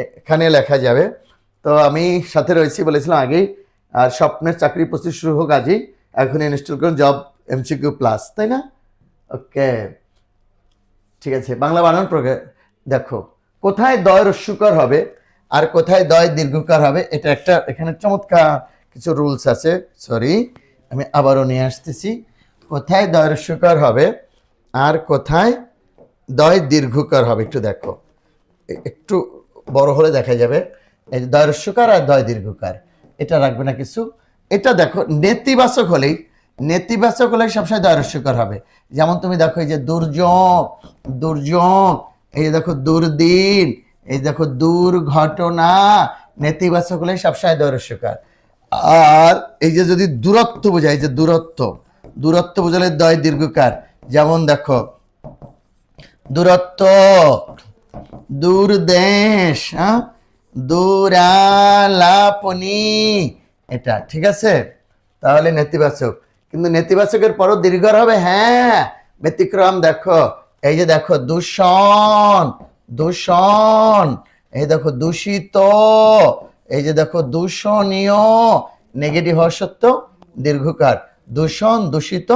এখানে লেখা যাবে। তো আমি সাথে রয়েছি বলেছিলাম আগেই, আর স্বপ্নের চাকরি প্রস্তুতি শুরু হোক আজই, এখন ইনস্টল করুন জব এমসিকিউ প্লাস, তাই না? ওকে, ঠিক আছে। বাংলা বানান দেখো, কোথায় দয় রস্যুকার হবে আর কোথায় দয় দীর্ঘকার হবে, এটা একটা এখানে চমৎকার কিছু রুলস আছে। সরি, আমি আবারও নিয়ে আসতেছি। কোথায় দয় রস্যুকার হবে আর কোথায় দয় দীর্ঘকার হবে, একটু দেখো, একটু বড় হলে দেখা যাবে। এই দয় রস্যকার আর দয় দীর্ঘকার, এটা রাখবে না কিছু। এটা দেখো, নেতিবাচক হলেই সবসময় দয় রস্যকার হবে। যেমন তুমি দেখো, এই যে দুর্যোগ, দুর্যোগ, এই যে দেখো দুর্দিন, এই দেখো দুর্ঘটনা, নেতিবাচক হলে সবসময় দয় রস্যকার। আর এই যে যদি দূরত্ব বোঝায়, এই যে দূরত্ব বোঝালে দয় দীর্ঘকার। যেমন দেখো, দূরত্ব, দূরদেশ, দূরালাপনি, এটা ঠিক আছে। তাহলে নেতিবাচক, কিন্তু নেতিবাচকের পরও দীর্ঘর হবে, হ্যাঁ, ব্যতিক্রম। দেখো, এই যে দেখো দূষণ, দূষণ, এই দেখো দূষিত, এই যে দেখো দূষণীয়, নেগেটিভ হওয়া সত্ত্বেও দীর্ঘকার। দূষণ, দূষিত,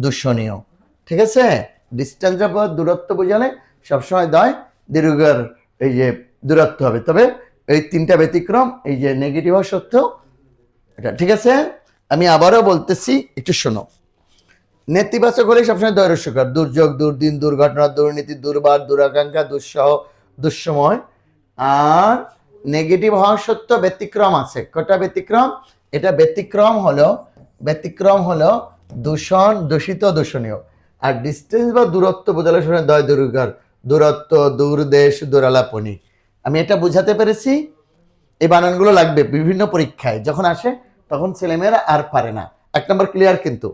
দূষণীয়, ঠিক আছে। ডিস্টেন্স অফ দূরত্ব বোঝালে সবসময় দয় দীর্ঘকার, এই যে দূরত্ব হবে। তবে এই তিনটা ব্যতিক্রম, এই যে নেগেটিভ হওয়া সত্ত্বেও এটা, ঠিক আছে। আমি আবারও বলতেছি, একটু শোনো। নেতিবাচক হলে সবসময় দয় রস্যকার, দুর্যোগ, দুর্দিন, দুর্ঘটনা, দুর্নীতি, দুর্বার, দুরাকাঙ্ক্ষা, দুঃসহ, দুঃসময়। আর নেগেটিভ হওয়া সত্ত্বেও ব্যতিক্রম আছে। কটা ব্যতিক্রম? এটা ব্যতিক্রম হলো দূষণ, দূষিত, দূষণীয়। আর ডিস্টেন্স বা দূরত্ব বোঝালে সময় দয় দীর্ঘকার, দূরত্ব, দূরদেশ, দূরালাপনি। আমি এটা বুঝাতে পেরেছি। এই বানানগুলো লাগবে বিভিন্ন পরীক্ষায় যখন আসে, তখন ছেলেমেয়েরা আর পারে না। 1 নম্বর ক্লিয়ার। কিন্তু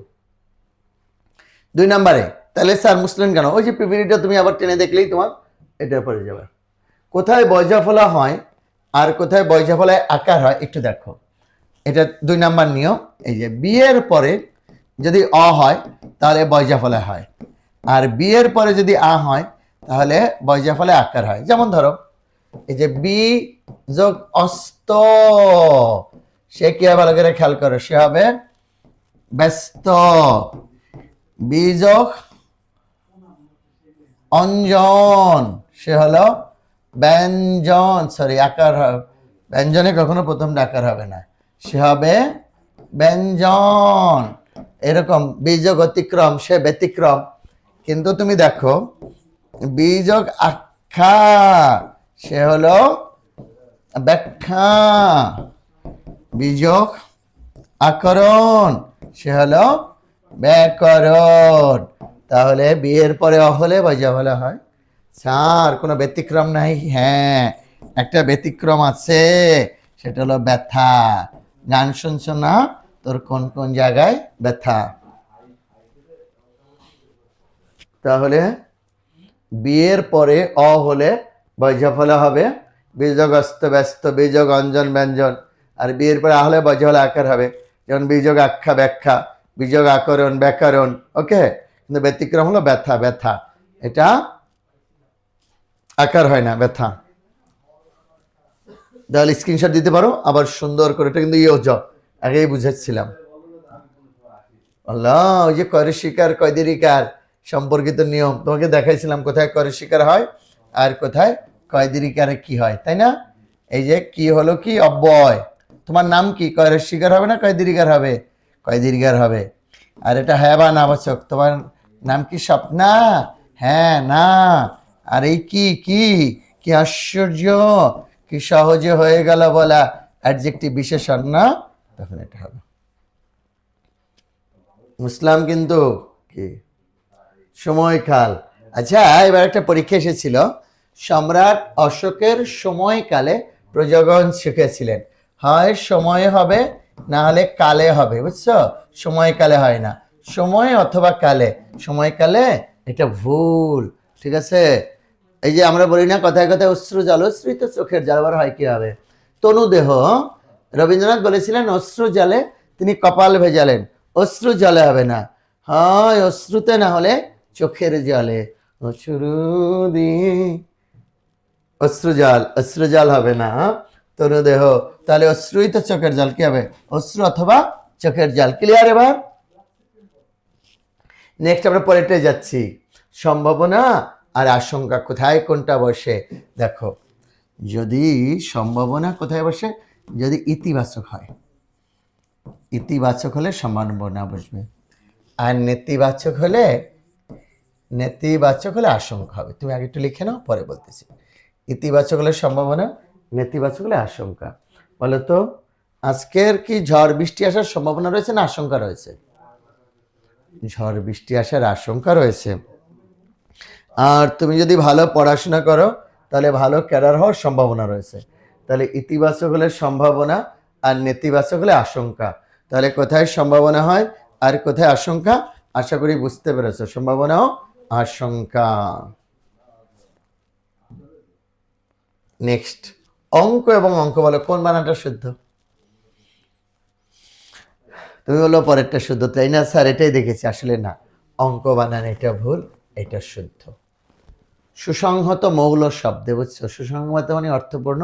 2 নম্বরে, তাহলে স্যার মুসলিম কেন? ওই যে পিপিটিটা তুমি আবার টেনে দেখলেই তোমার এটা পড়ে যাবে। কোথায় বয়জাফলা হয় আর কোথায় বয়জাফলায় আকার হয়, একটু দেখো। এটা 2 নম্বর নিয়ম। এই যে বিয়ের পরে যদি অ হয় তাহলে বয়জাফলা হয়, আর বিয়ের পরে যদি আ হয় তাহলে বয়জাফলায় আকার হয়। যেমন ধরো, এই যে বি যোগ অস্ত, সে কি হবে? ভালো করে খেয়াল করো, সে হবে ব্যস্ত। বি যোগ অঞ্জন, সে হলো ব্যঞ্জন। সরি, আকার, ব্যঞ্জনে কখনো প্রথমটা আকার হবে না, সে হবে ব্যঞ্জন। এরকম বীজক অতিক্রম, সে ব্যতিক্রম। কিন্তু তুমি দেখো, বীজক আখ্যা, সে হলো ব্যাখ্যা। বীজক আকরণ, সে হলো ব্যাকরণ। তাহলে বিয়ের পরে অ হলে বয়জাফলা হয়। স্যার কোনো ব্যতিক্রম নাই? হ্যাঁ, একটা ব্যতিক্রম আছে, সেটা হলো ব্যথা। গান শুনছ না? তোর কোন কোন জায়গায় ব্যথা। তাহলে বিয়ের পরে অ হলে বয়জাফলা হবে, বীজক অস্ত ব্যস্ত, বীজক অঞ্জন ব্যঞ্জন। আর বিয়ের পরে আ হলে বয়জাফলা আকার হবে, যেমন বীজক আখ্যা ব্যাখ্যা, বীজক আকরণ ব্যাকরণ। ওকে, কিন্তু ব্যতিক্রম হলো ব্যথা, ব্যথা, এটা আকার হয় না, ব্যথা। তাহলে স্ক্রিনশট দিতে পারো আবার সুন্দর করে। এটা কিন্তু ইয়োজ, আগেই বুঝাচ্ছিলাম। আল্লাহ, ওই যে করে শিকার কয়দিরিকার সম্পর্কিত নিয়ম তোমাকে দেখাইছিলাম, কোথায় করে শিকার হয় আর কোথায় কয়দিরিকারে কি হয়, তাই না? এই যে কি হলো, কি অব্যয়। তোমার নাম কি? করে শিকার হবে না কয়দিরিকার হবে? কয়দিরিকার হবে। আর এটা হ্যাঁ বা না বাচক। তোমার নাম কি? স্বপ্না? হ্যাঁ, না। আর এই কি কি কি আশ্চর্য, কি সহজে হয়ে গেল বলা, অ্যাডজেক্টিভ বিশেষণ না, তখন এটা হবে। মুসলাম কিন্তু কি সময়কাল। আচ্ছা, এবার একটা পরীক্ষা এসেছিল, সম্রাট অশোকের সময়কালে প্রজাগণ শিখেছিলেন, হয় সময়ে হবে না হলে কালে হবে, বুঝছো? সময়কালে হয় না, সময় অথবা কালে। সময়কালে এটা ভুল, ঠিক আছে। এই যে আমরা বলি না কথায় কথায় অশ্রু জল, অশ্রিত চোখের জল, আবার হয় কি হবে? তনুদেহ, রবীন্দ্রনাথ বলেছিলেন অশ্রু জলে তিনি কপাল ভেজালেন, অশ্রু জলে হবে না, হয় অশ্রুতে না হলে চোখের জলে। অশ্রু দিয়ে, অশ্রুজল, অশ্রুজল হবে না, তনুদেহ, তাহলে অশ্রুই তো চোখের জল, কি হবে? অশ্রু অথবা চোখের জল। ক্লিয়ার? এবার নেক্সট আমরা পরেরটায় যাচ্ছি। সম্ভাবনা আর আশঙ্কা কোথায় কোনটা বসে? দেখো, যদি সম্ভাবনা কোথায় বসে? যদি ইতিবাচক হয়, ইতিবাচক হলে সম্ভাবনা বসবে, আর নেতিবাচক হলে আশঙ্কা হবে। তুমি আগে একটু লিখে নাও, পরে বলতেছি। ইতিবাচক হলে সম্ভাবনা, নেতিবাচক হলে আশঙ্কা। বলো তো, আজকের কি ঝড় বৃষ্টি আসার সম্ভাবনা রয়েছে না আশঙ্কা রয়েছে? ঝড় বৃষ্টি আসার আশঙ্কা রয়েছে। আর তুমি যদি ভালো পড়াশোনা করো তাহলে ভালো ক্যাডার হওয়ার সম্ভাবনা রয়েছে। তাহলে ইতিবাচক হলে সম্ভাবনা আর নেতিবাচক হলে আশঙ্কা। তাহলে কোথায় সম্ভাবনা হয় আর কোথায় আশঙ্কা? আশা করি বুঝতে পেরেছো, সম্ভাবনা ও আশঙ্কা। নেক্সট, অঙ্ক এবং অঙ্ক বলো কোন বানানটা শুদ্ধ? তুমি বলো পরেরটা শুদ্ধ, তাই না স্যার? এটাই দেখেছি। আসলে না, অঙ্ক বানান এটা ভুল, এটা শুদ্ধ। সুসংহত মৌল শব্দে, বুঝছো? সুসংহত মানে অর্থপূর্ণ,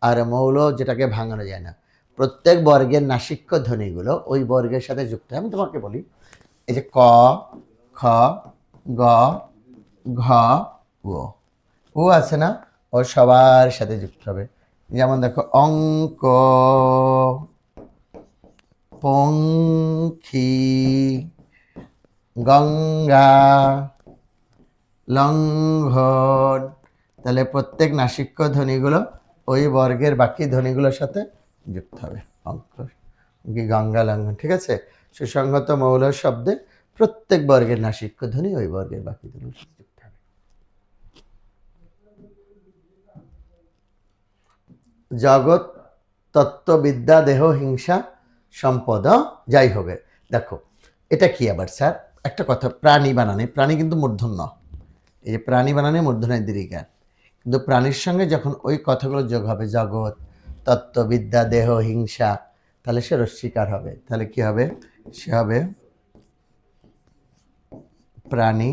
আর মৌল যেটাকে ভাঙানো যায় না। প্রত্যেক বর্গের নাসিক্য ধ্বনিগুলো ওই বর্গের সাথে যুক্ত। আমি তোমাকে বলি, এই যে ক, খ, গ, ঘ, ও আছে না, ও সবার সাথে যুক্ত হবে। যেমন দেখো, অঙ্ক, পঙ্খী, গঙ্গা, লঙ্ঘন। তাহলে প্রত্যেক নাসিক্য ধ্বনিগুলো ওই বর্গের বাকি ধ্বনিগুলোর সাথে যুক্ত হবে। অঙ্ক কি, গঙ্গা, লঙ্ঘন, ঠিক আছে? সুসংহত মৌল শব্দে প্রত্যেক বর্গের নাসিক্য ধ্বনি ওই বর্গের বাকি ধ্বনিগুলোর সাথে যুক্ত হবে। জগৎ, তত্ত্ববিদ্যা, দেহ, হিংসা, সম্পদ, যাই হবে। দেখো, এটা কি আবার স্যার? একটা কথা, প্রাণী বানানে, প্রাণী কিন্তু মূর্ধন্য, এই যে প্রাণী বানানে মূর্ধন্যের দীর্ঘিকার, কিন্তু প্রাণীর সঙ্গে যখন ওই কথাগুলো যোগ হবে, জগৎ, তত্ত্ববিদ্যা, দেহ, হিংসা, তাহলে সে রস্বীকার হবে। তাহলে কি হবে? সে হবে প্রাণী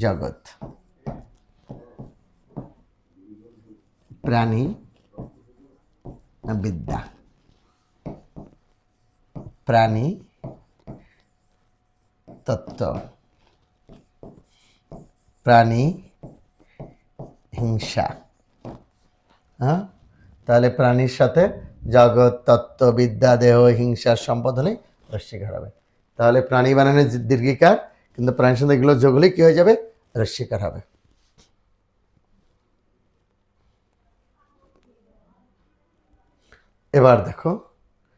জগৎ, প্রাণী বিদ্যা, প্রাণী তত্ত্ব, প্রাণী হিংসা। হ্যাঁ, তাহলে প্রাণীর সাথে জগৎ, তত্ত্ব, বিদ্যা, দেহ, হিংসার সম্পদ হলে রস্বীকার হবে। তাহলে প্রাণী বানানের দীর্ঘিকার, কিন্তু প্রাণীর সাথে এগুলো যোগ হলে কি হয়ে যাবে? রস্বীকার হবে। এবার দেখো,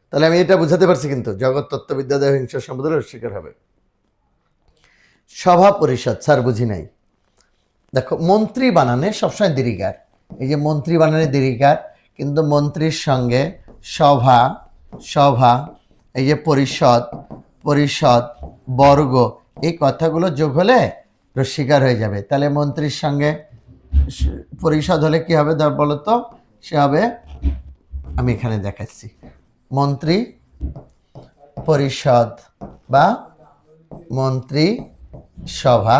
তাহলে আমি এটা বুঝাতে পারছি, কিন্তু জগৎ, তত্ত্ববিদ্যা, দেহ, হিংসার সম্পদ হলে রস্বীকার হবে। সভা পরিষদ স্যার বুঝি নাই। দেখো, মন্ত্রী বানানে সবসময় দীর্ঘিকার, এই যে মন্ত্রী বানানে দীর্ঘিকার, কিন্তু মন্ত্রীর সঙ্গে সভা, সভা, এই যে পরিষদ, পরিষদ, বর্গ, এই কথাগুলো যোগ হলে রস্বীকার হয়ে যাবে। তাহলে মন্ত্রীর সঙ্গে পরিষদ হলে কি হবে বলো তো? সে হবে, আমি এখানে দেখাচ্ছি, মন্ত্রী পরিষদ বা মন্ত্রী সভা,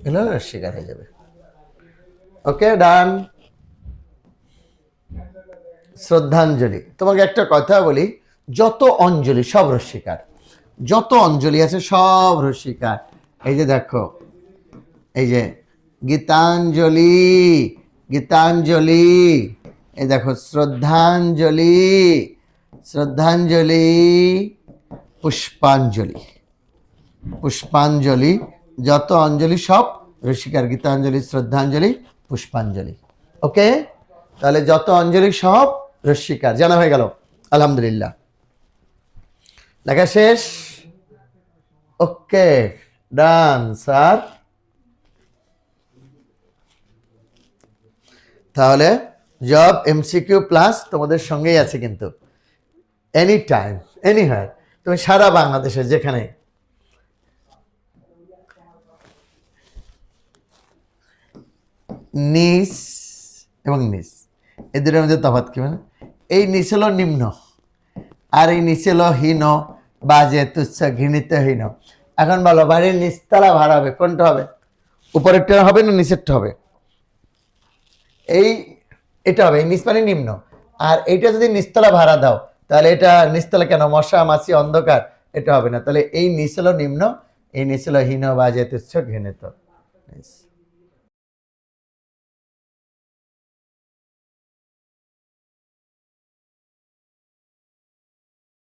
এগুলো রস্বীকার হয়ে যাবে। ওকে, ডান। শ্রদ্ধাঞ্জলি, তোমাকে একটা কথা বলি, যত অঞ্জলি সব রস্বীকার, যত অঞ্জলি আছে সব রস্বীকার। এই যে দেখো, এই যে গীতাঞ্জলি, গীতাঞ্জলি, এই দেখো শ্রদ্ধাঞ্জলি, শ্রদ্ধাঞ্জলি, পুষ্পাঞ্জলি, পুষ্পাঞ্জলি, যত অঞ্জলি সব রস্বীকার, গীতাঞ্জলি, শ্রদ্ধাঞ্জলি, পুষ্পাঞ্জলি। ওকে, তাহলে যত অঞ্জলি সব রস্বীকার, জানা হয়ে গেল। আলহামদুলিল্লাহ, লেখা শেষ। ওকে, ডান স্যার। তাহলে জব এমসিকিউ প্লাস তোমাদের সঙ্গেই আছে, কিন্তু এনি টাইম, এনিহার, তুমি সারা বাংলাদেশে যেখানে। নিচ এবং নিচ, এদের মধ্যে তফাৎ কি? মানে এই নিচ হলো নিম্ন, আর এই নিচে হলো হীন, বাজে, তুচ্ছ, ঘৃণিত, হীন। এখন বলো, বাড়ির নিচতলা ভাড়া হবে, কোনটা হবে? উপরেরটা হবে না নিচেরটা হবে? এই এটা হবে এই নিচ মানে নিম্ন। আর এইটা যদি নিচতলা ভাড়া দাও তাহলে এটা নিচতলা কেন, মশা মাছি অন্ধকার, এটা হবে না। তাহলে এই নিচ হলো নিম্ন, এই নিচ হলো হীন বা যেতুচ্ছ ঘৃণিত।